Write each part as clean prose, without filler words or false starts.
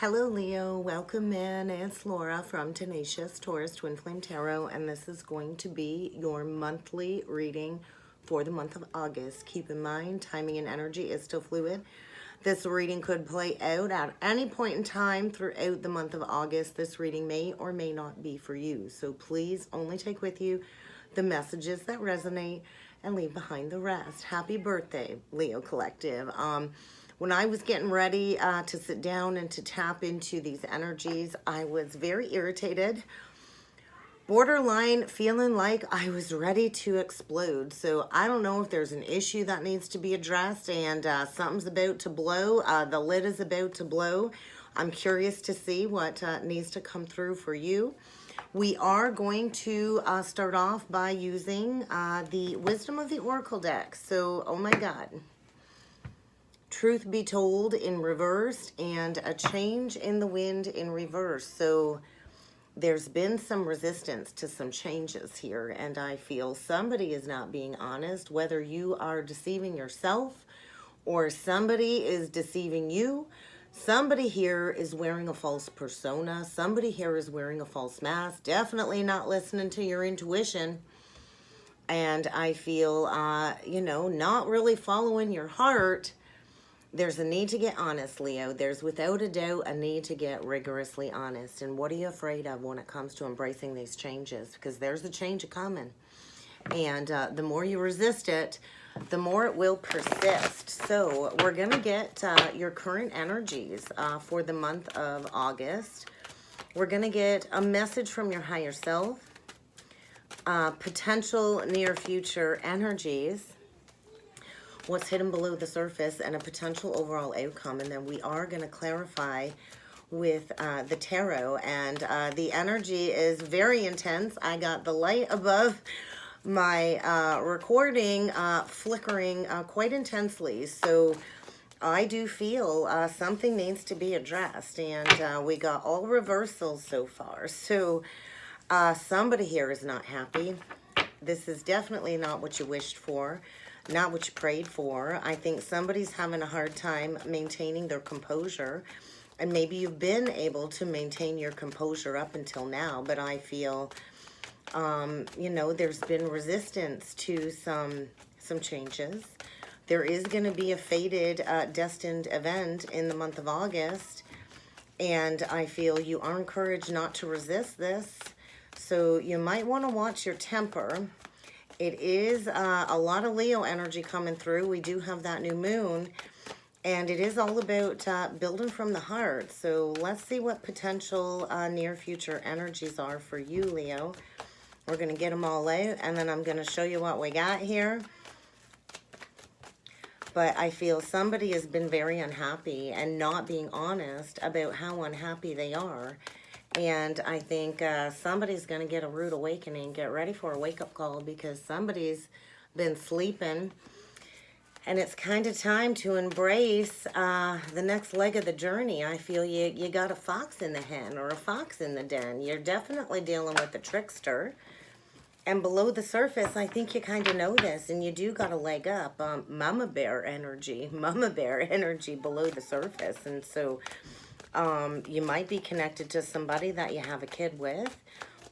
Hello Leo, welcome in. It's Laura from Tenacious Taurus Twin Flame Tarot, and this is going to be your monthly reading for the month of August. Keep in mind, timing and energy is still fluid. This reading could play out at any point in time throughout the month of August. This reading may or may not be for you, so please only take with you the messages that resonate and leave behind the rest. Happy birthday, Leo Collective. When I was getting ready to sit down and to tap into these energies, I was very irritated, borderline feeling like I was ready to explode. So I don't know if there's an issue that needs to be addressed and something's about to blow. The lid is about to blow. I'm curious to see what needs to come through for you. We are going to start off by using the Wisdom of the Oracle deck. So, oh my God. Truth be told in reverse and a change in the wind in reverse. So there's been some resistance to some changes here, and I feel somebody is not being honest, whether you are deceiving yourself or somebody is deceiving you. Somebody here is wearing a false persona. Somebody here is wearing a false mask. Definitely not listening to your intuition. And I feel, not really following your heart. There's a need to get honest, Leo. There's without a doubt a need to get rigorously honest. And what are you afraid of when it comes to embracing these changes? Because there's a change coming. And the more you resist it, the more it will persist. So we're going to get your current energies for the month of August. We're going to get a message from your higher self, potential near future energies, what's hidden below the surface, and a potential overall outcome. And then we are going to clarify with the tarot. And the energy is very intense. I got the light above my recording flickering quite intensely. So I do feel something needs to be addressed. And we got all reversals so far. So somebody here is not happy. This is definitely not what you wished for. Not what you prayed for. I think somebody's having a hard time maintaining their composure. And maybe you've been able to maintain your composure up until now. But I feel, there's been resistance to some changes. There is going to be a fated, destined event in the month of August. And I feel you are encouraged not to resist this. So you might want to watch your temper. It is a lot of Leo energy coming through. We do have that new moon, and it is all about building from the heart. So let's see what potential near future energies are for you, Leo. We're going to get them all out, and then I'm going to show you what we got here. But I feel somebody has been very unhappy and not being honest about how unhappy they are. And I think somebody's going to get a rude awakening. Get ready for a wake-up call because somebody's been sleeping. And it's kind of time to embrace the next leg of the journey. I feel you got a fox in the hen or a fox in the den. You're definitely dealing with a trickster. And below the surface, I think you kind of know this. And you do got a leg up. Mama bear energy below the surface. And so you might be connected to somebody that you have a kid with,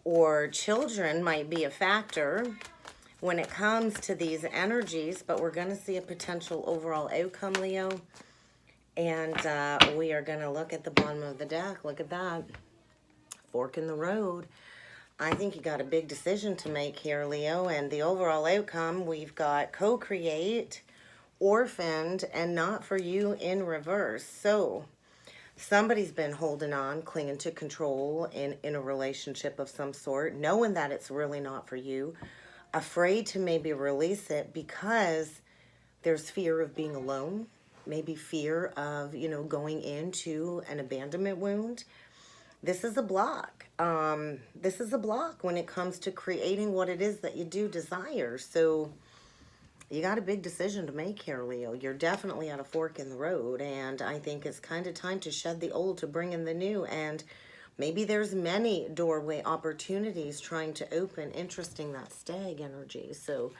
or children might be a factor when it comes to these energies, but we're going to see a potential overall outcome, Leo. And we are going to look at the bottom of the deck. Look at that. Fork in the road. I think you got a big decision to make here, Leo. And the overall outcome, we've got co-create, orphaned, and not for you in reverse. So somebody's been holding on, clinging to control in a relationship of some sort, knowing that it's really not for you, afraid to maybe release it because there's fear of being alone, maybe fear of, going into an abandonment wound. This is a block. This is a block when it comes to creating what it is that you do desire. So you got a big decision to make here, Leo. You're definitely at a fork in the road, and I think it's kind of time to shed the old to bring in the new, and maybe there's many doorway opportunities trying to open. Interesting, that stag energy. So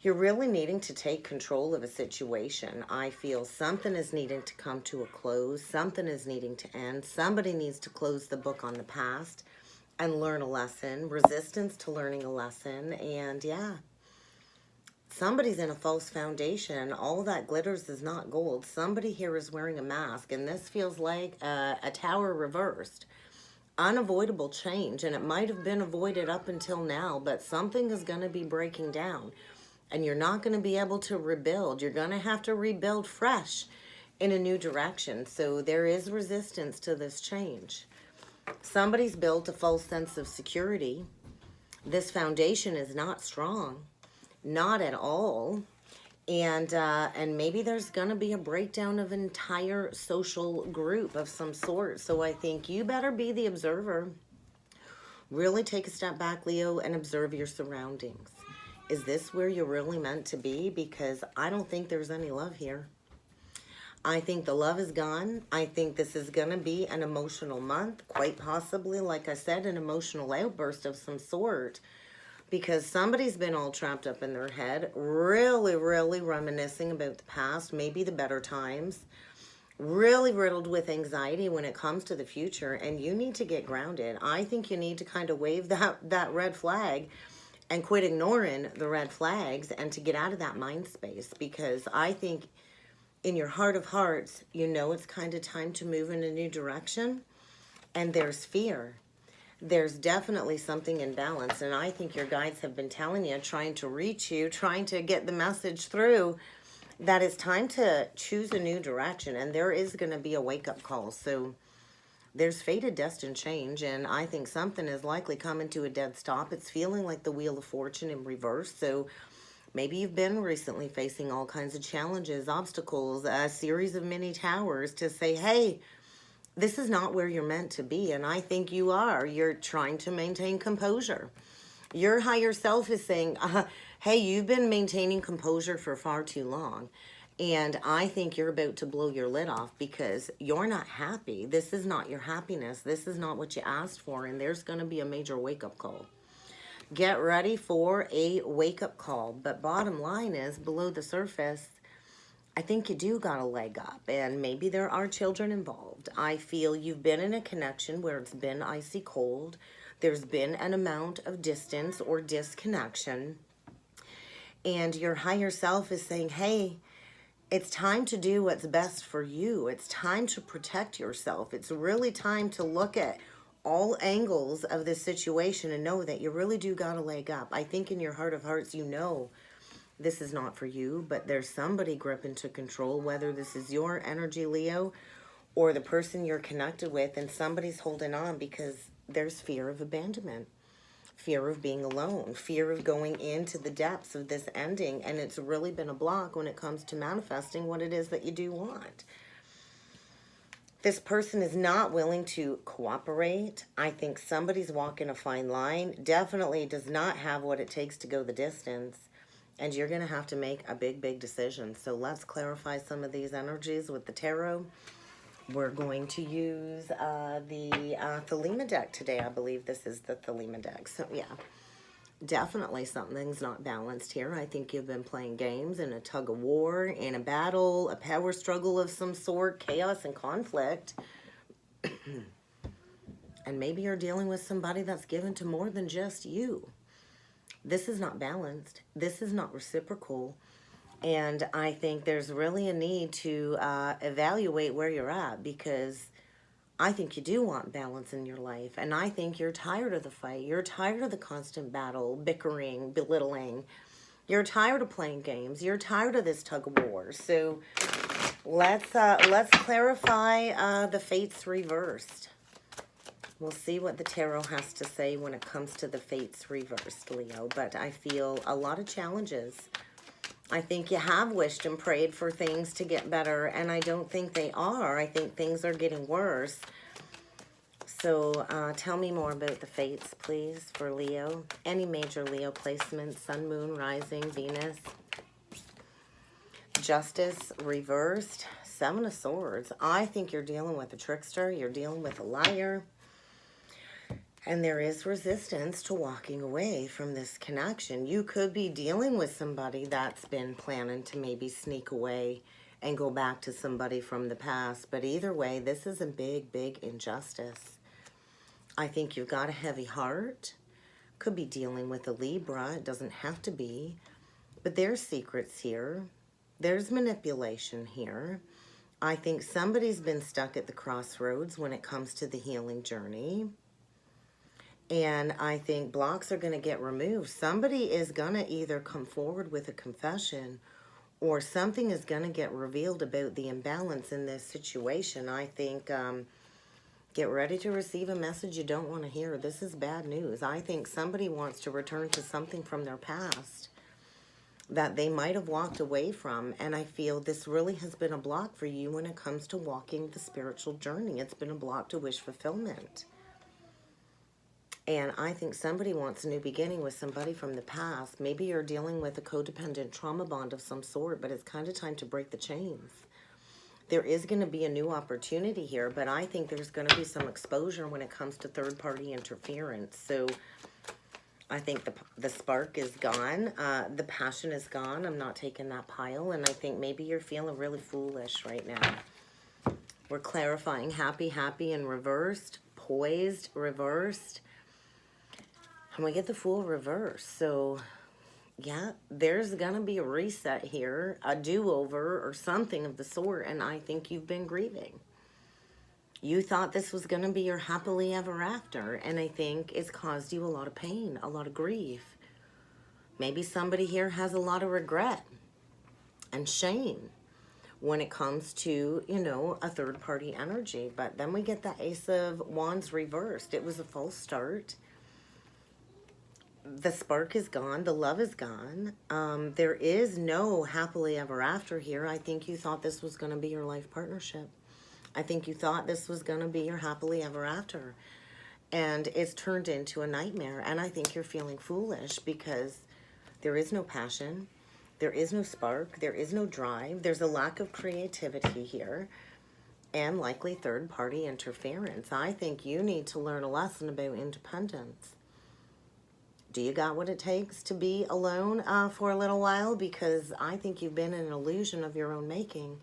You're really needing to take control of a situation. I feel something is needing to come to a close. Something is needing to end. Somebody needs to close the book on the past and learn a lesson. Resistance to learning a lesson. And yeah, somebody's in a false foundation. All that glitters is not gold. Somebody here is wearing a mask. And this feels like a tower reversed. Unavoidable change. And it might have been avoided up until now. But something is going to be breaking down. And you're not going to be able to rebuild. You're going to have to rebuild fresh in a new direction. So there is resistance to this change. Somebody's built a false sense of security. This foundation is not strong. Not at all. And maybe there's going to be a breakdown of an entire social group of some sort. So I think you better be the observer. Really take a step back, Leo, and observe your surroundings. Is this where you're really meant to be? Because I don't think there's any love here. I think the love is gone. I think this is going to be an emotional month. Quite possibly, like I said, an emotional outburst of some sort. Because somebody's been all trapped up in their head. Really, really reminiscing about the past. Maybe the better times. Really riddled with anxiety when it comes to the future. And you need to get grounded. I think you need to kind of wave that red flag and quit ignoring the red flags and to get out of that mind space. Because I think in your heart of hearts, you know it's kind of time to move in a new direction. And there's fear. There's definitely something in balance. And I think your guides have been telling you, trying to reach you, trying to get the message through, that it's time to choose a new direction. And there is going to be a wake-up call. So there's fated destined change, and I think something is likely coming to a dead stop. It's feeling like the Wheel of Fortune in reverse. So maybe you've been recently facing all kinds of challenges, obstacles, a series of mini towers to say, hey, this is not where you're meant to be. And I think you are. You're trying to maintain composure. Your higher self is saying, hey, you've been maintaining composure for far too long. And I think you're about to blow your lid off because you're not happy. This is not your happiness. This is not what you asked for. And there's going to be a major wake-up call. Get ready for a wake-up call. But bottom line is, below the surface, I think you do got a leg up. And maybe there are children involved. I feel you've been in a connection where it's been icy cold. There's been an amount of distance or disconnection. And your higher self is saying, hey, it's time to do what's best for you. It's time to protect yourself. It's really time to look at all angles of this situation and know that you really do got a leg up. I think in your heart of hearts, you know this is not for you, but there's somebody gripping to control, whether this is your energy, Leo, or the person you're connected with, and somebody's holding on because there's fear of abandonment. Fear of being alone, fear of going into the depths of this ending, and it's really been a block when it comes to manifesting what it is that you do want. This person is not willing to cooperate. I think somebody's walking a fine line, definitely does not have what it takes to go the distance, and you're going to have to make a big decision. So let's clarify some of these energies with the tarot. We're going to use the Thelema deck today. I believe this is the Thelema deck. So, yeah, definitely something's not balanced here. I think you've been playing games in a tug of war, in a battle, a power struggle of some sort, chaos and conflict. And maybe you're dealing with somebody that's given to more than just you. This is not balanced. This is not reciprocal. And I think there's really a need to evaluate where you're at, because I think you do want balance in your life. And I think you're tired of the fight. You're tired of the constant battle, bickering, belittling. You're tired of playing games. You're tired of this tug of war. So let's clarify the fates reversed. We'll see what the tarot has to say when it comes to the fates reversed, Leo. But I feel a lot of challenges. I think you have wished and prayed for things to get better, and I don't think they are. I think things are getting worse. So tell me more about the fates, please, for Leo. Any major Leo placements, sun, moon, rising, Venus. Justice reversed, Seven of Swords. I think you're dealing with a trickster. You're dealing with a liar. And there is resistance to walking away from this connection. You could be dealing with somebody that's been planning to maybe sneak away and go back to somebody from the past. But either way, this is a big, big injustice. I think you've got a heavy heart. Could be dealing with a Libra. It doesn't have to be. But there's secrets here. There's manipulation here. I think somebody's been stuck at the crossroads when it comes to the healing journey. And I think blocks are going to get removed. Somebody is going to either come forward with a confession or something is going to get revealed about the imbalance in this situation. I think get ready to receive a message you don't want to hear. This is bad news. I think somebody wants to return to something from their past that they might have walked away from. And I feel this really has been a block for you when it comes to walking the spiritual journey. It's been a block to wish fulfillment. And I think somebody wants a new beginning with somebody from the past. Maybe you're dealing with a codependent trauma bond of some sort, but it's kind of time to break the chains. There is going to be a new opportunity here, but I think there's going to be some exposure when it comes to third-party interference. So I think the spark is gone. The passion is gone. I'm not taking that pile. And I think maybe you're feeling really foolish right now. We're clarifying happy, happy, and reversed. Poised, reversed. And we get the Fool reverse. So, yeah, there's going to be a reset here, a do-over or something of the sort, and I think you've been grieving. You thought this was going to be your happily ever after, and I think it's caused you a lot of pain, a lot of grief. Maybe somebody here has a lot of regret and shame when it comes to, you know, a third-party energy. But then we get the Ace of Wands reversed. It was a false start. The spark is gone. The love is gone. There is no happily ever after here. I think you thought this was going to be your life partnership. I think you thought this was going to be your happily ever after. And it's turned into a nightmare. And I think you're feeling foolish because there is no passion. There is no spark. There is no drive. There's a lack of creativity here. And likely third-party interference. I think you need to learn a lesson about independence. Do you got what it takes to be alone for a little while? Because I think you've been in an illusion of your own making.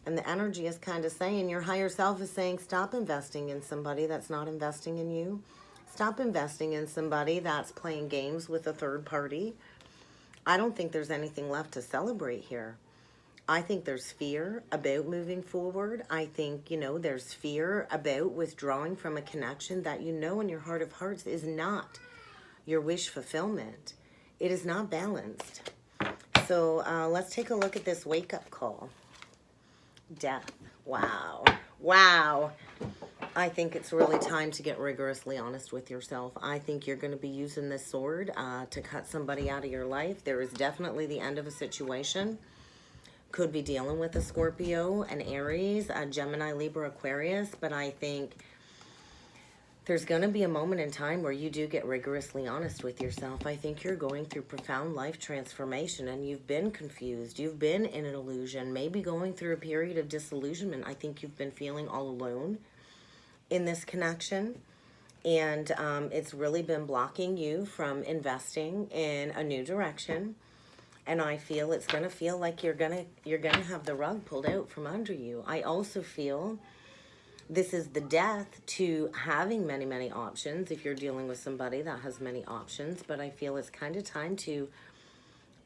And the energy is kind of saying, your higher self is saying, stop investing in somebody that's not investing in you. Stop investing in somebody that's playing games with a third party. I don't think there's anything left to celebrate here. I think there's fear about moving forward. I think, you know, there's fear about withdrawing from a connection that you know in your heart of hearts is not your wish fulfillment. It is not balanced. So let's take a look at this wake-up call. Death. Wow. Wow. I think it's really time to get rigorously honest with yourself. I think you're going to be using this sword to cut somebody out of your life. There is definitely the end of a situation. Could be dealing with a Scorpio, an Aries, a Gemini, Libra, Aquarius, but I think there's going to be a moment in time where you do get rigorously honest with yourself. I think you're going through profound life transformation and you've been confused. You've been in an illusion, maybe going through a period of disillusionment. I think you've been feeling all alone in this connection. And it's really been blocking you from investing in a new direction. And I feel it's going to feel like you're going to have the rug pulled out from under you. I also feel this is the death to having many, many options if you're dealing with somebody that has many options. But I feel it's kind of time to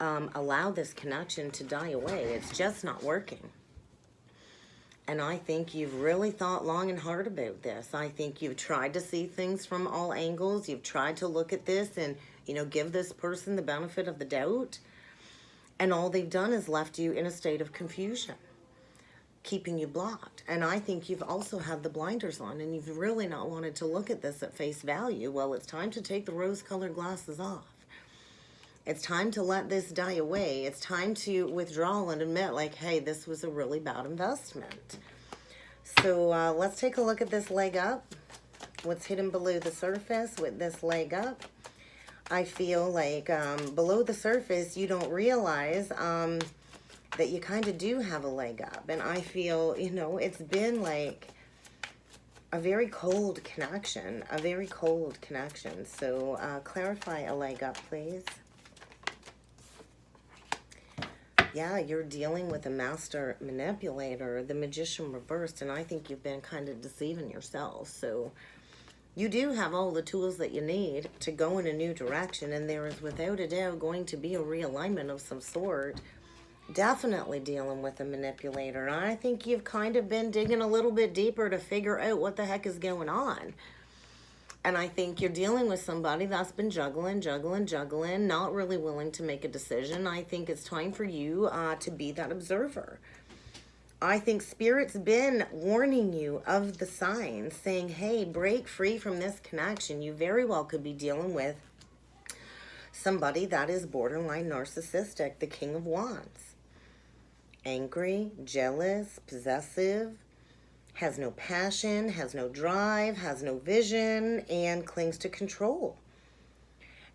allow this connection to die away. It's just not working. And I think you've really thought long and hard about this. I think you've tried to see things from all angles. You've tried to look at this and, you know, give this person the benefit of the doubt. And all they've done is left you in a state of confusion, keeping you blocked. And I think you've also had the blinders on and you've really not wanted to look at this at face value. Well, it's time to take the rose-colored glasses off. It's time to let this die away. It's time to withdraw and admit, like, hey, this was a really bad investment. So let's take a look at this leg up. What's hidden below the surface with this leg up? I feel like below the surface, you don't realize that you kind of do have a leg up. And I feel, you know, it's been like a very cold connection, a very cold connection. So clarify a leg up, please. Yeah, you're dealing with a master manipulator, the Magician reversed, and I think you've been kind of deceiving yourself. So you do have all the tools that you need to go in a new direction, and there is without a doubt going to be a realignment of some sort. Definitely dealing with a manipulator. And I think you've kind of been digging a little bit deeper to figure out what the heck is going on. And I think you're dealing with somebody that's been juggling, not really willing to make a decision. I think it's time for you to be that observer. I think Spirit's been warning you of the signs, saying, hey, break free from this connection. You very well could be dealing with somebody that is borderline narcissistic, the King of Wands. Angry, jealous, possessive, has no passion, has no drive, has no vision, and clings to control.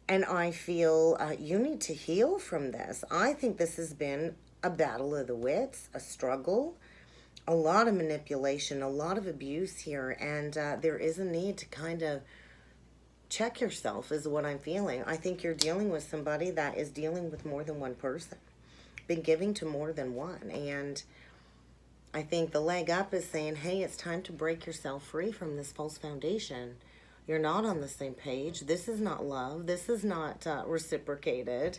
And I feel you need to heal from this. I think this has been a battle of the wits, a struggle, a lot of manipulation, a lot of abuse here, and there is a need to kind of check yourself is what I'm feeling. I think you're dealing with somebody that is dealing with more than one person, been giving to more than one, and I think the leg up is saying, hey, it's time to break yourself free from this false foundation. You're not on the same page. This is not love. This is not reciprocated.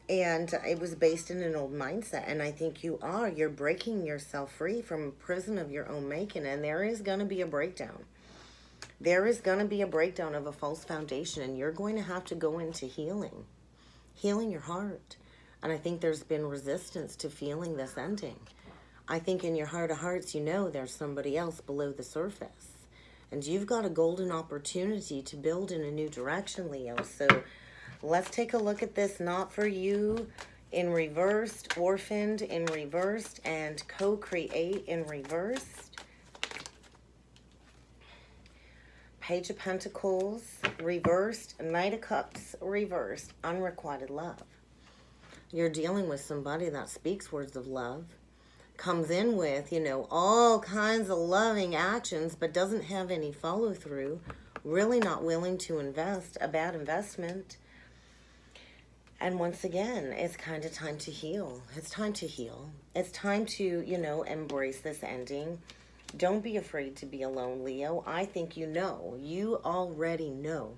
And it was based in an old mindset. And I think you're breaking yourself free from a prison of your own making. And there is going to be a breakdown. There is going to be a breakdown of a false foundation. And you're going to have to go into healing your heart. And I think there's been resistance to feeling this ending. I think in your heart of hearts, you know there's somebody else below the surface. And you've got a golden opportunity to build in a new direction, Leo. So let's take a look at this. Not for you in reversed, orphaned in reversed, and co-create in reversed. Page of Pentacles reversed, Knight of Cups reversed, unrequited love. You're dealing with somebody that speaks words of love, comes in with, all kinds of loving actions, but doesn't have any follow through, really not willing to invest, a bad investment. And once again, it's kind of time to heal. It's time to heal. It's time to, embrace this ending. Don't be afraid to be alone, Leo. I think you already know.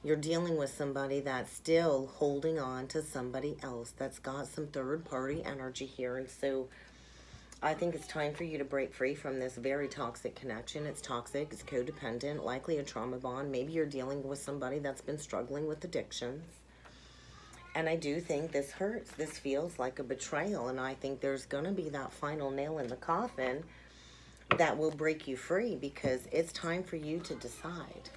You're dealing with somebody that's still holding on to somebody else that's got some third-party energy here. And so I think it's time for you to break free from this very toxic connection. It's toxic, it's codependent, likely a trauma bond. Maybe you're dealing with somebody that's been struggling with addictions. And I do think this hurts. This feels like a betrayal. And I think there's going to be that final nail in the coffin that will break you free, because it's time for you to decide.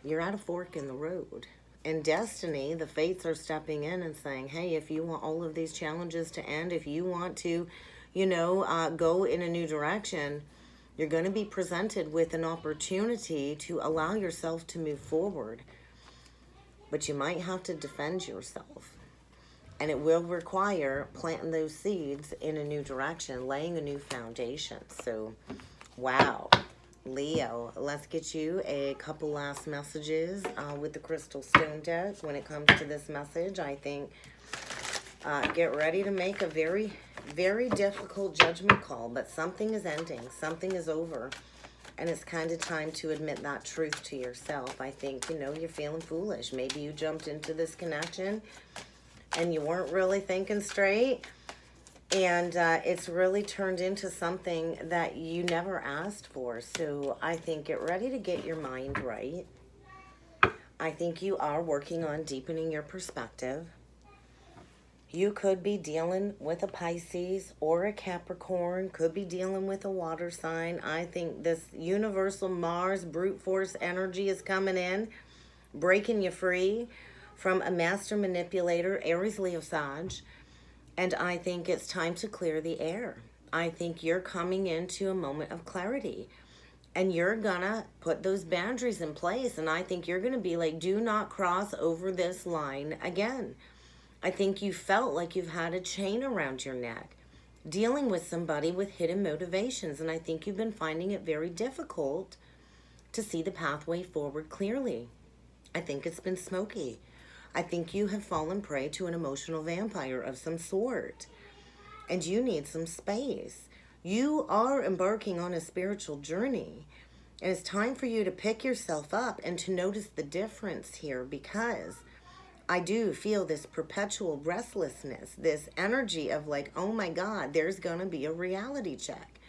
You're at a fork in the road. In destiny, the fates are stepping in and saying, hey, if you want all of these challenges to end, if you want to go in a new direction, you're going to be presented with an opportunity to allow yourself to move forward. But you might have to defend yourself. And it will require planting those seeds in a new direction, laying a new foundation. So, wow. Leo, let's get you a couple last messages with the Crystal Stone deck. When it comes to this message, I think get ready to make a very, very difficult judgment call, but something is ending, something is over, and it's kind of time to admit that truth to yourself. I think, you're feeling foolish. Maybe you jumped into this connection and you weren't really thinking straight, and it's really turned into something that you never asked for. So I think get ready to get your mind right. I think you are working on deepening your perspective. You could be dealing with a Pisces or a Capricorn, could be dealing with a water sign. I think this universal Mars brute force energy is coming in, breaking you free from a master manipulator, Aries, Leo, Sag. And I think it's time to clear the air. I think you're coming into a moment of clarity. And you're gonna put those boundaries in place. And I think you're gonna be like, do not cross over this line again. I think you felt like you've had a chain around your neck. dealing with somebody with hidden motivations. And I think you've been finding it very difficult to see the pathway forward clearly. I think it's been smoky. I think you have fallen prey to an emotional vampire of some sort. And you need some space. You are embarking on a spiritual journey. And it's time for you to pick yourself up and to notice the difference here, because I do feel this perpetual restlessness, this energy of like, oh my God, there's going to be a reality check.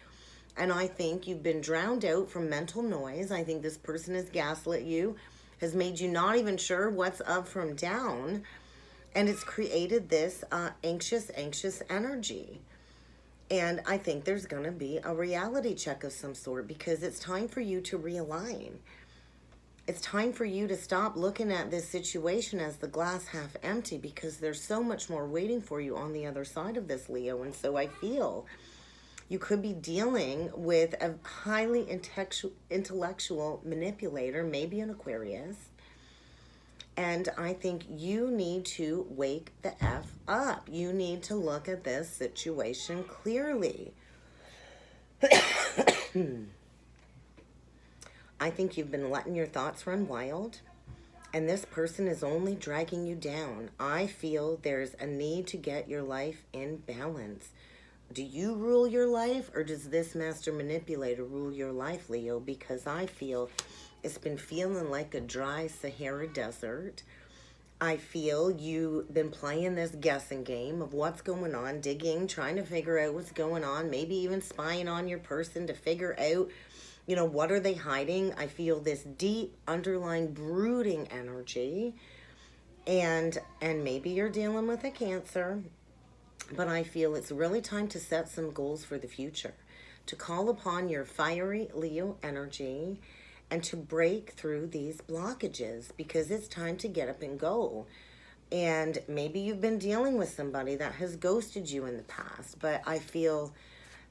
And I think you've been drowned out from mental noise. I think this person has gaslit you, has made you not even sure what's up from down. And it's created this anxious energy. And I think there's going to be a reality check of some sort, because it's time for you to realign. It's time for you to stop looking at this situation as the glass half empty, because there's so much more waiting for you on the other side of this, Leo. And so I feel you could be dealing with a highly intellectual manipulator, maybe an Aquarius. And I think you need to wake the F up. You need to look at this situation clearly. I think you've been letting your thoughts run wild, and this person is only dragging you down. I feel there's a need to get your life in balance. Do you rule your life, or does this master manipulator rule your life, Leo? Because I feel it's been feeling like a dry Sahara desert. I feel you've been playing this guessing game of what's going on, digging, trying to figure out what's going on, maybe even spying on your person to figure out, you know, what are they hiding? I feel this deep, underlying, brooding energy. And maybe you're dealing with a Cancer, but I feel it's really time to set some goals for the future, to call upon your fiery Leo energy and to break through these blockages, because it's time to get up and go. And maybe you've been dealing with somebody that has ghosted you in the past, but I feel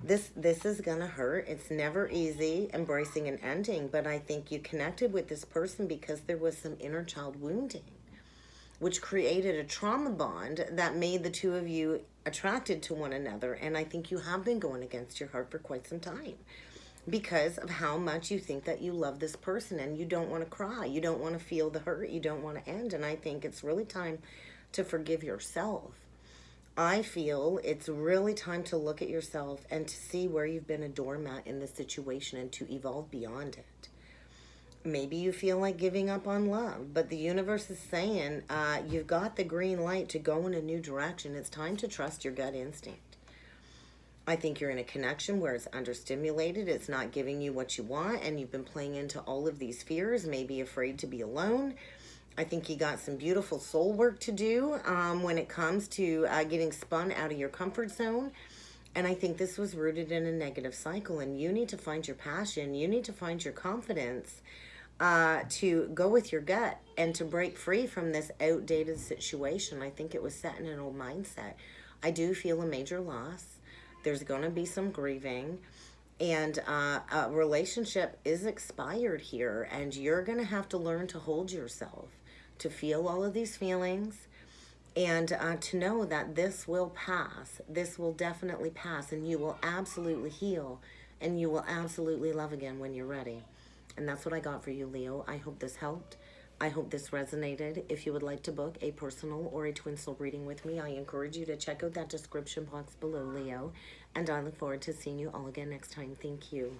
this is gonna hurt. It's never easy embracing an ending, but I think you connected with this person because there was some inner child wounding, which created a trauma bond that made the two of you attracted to one another. And I think you have been going against your heart for quite some time, because of how much you think that you love this person, and you don't want to cry. You don't want to feel the hurt. You don't want to end. And I think it's really time to forgive yourself. I feel it's really time to look at yourself and to see where you've been a doormat in this situation and to evolve beyond it. Maybe you feel like giving up on love, but the universe is saying you've got the green light to go in a new direction. It's time to trust your gut instinct. I think you're in a connection where it's understimulated, it's not giving you what you want, and you've been playing into all of these fears, maybe afraid to be alone. I think you got some beautiful soul work to do when it comes to getting spun out of your comfort zone. And I think this was rooted in a negative cycle, and you need to find your passion. You need to find your confidence to go with your gut and to break free from this outdated situation. I think it was set in an old mindset. I do feel a major loss. There's going to be some grieving, and a relationship is expired here, and you're going to have to learn to hold yourself, to feel all of these feelings, and to know that this will pass. This will definitely pass, and you will absolutely heal, and you will absolutely love again when you're ready. And that's what I got for you, Leo. I hope this helped. I hope this resonated. If you would like to book a personal or a twin soul reading with me, I encourage you to check out that description box below, Leo. And I look forward to seeing you all again next time. Thank you.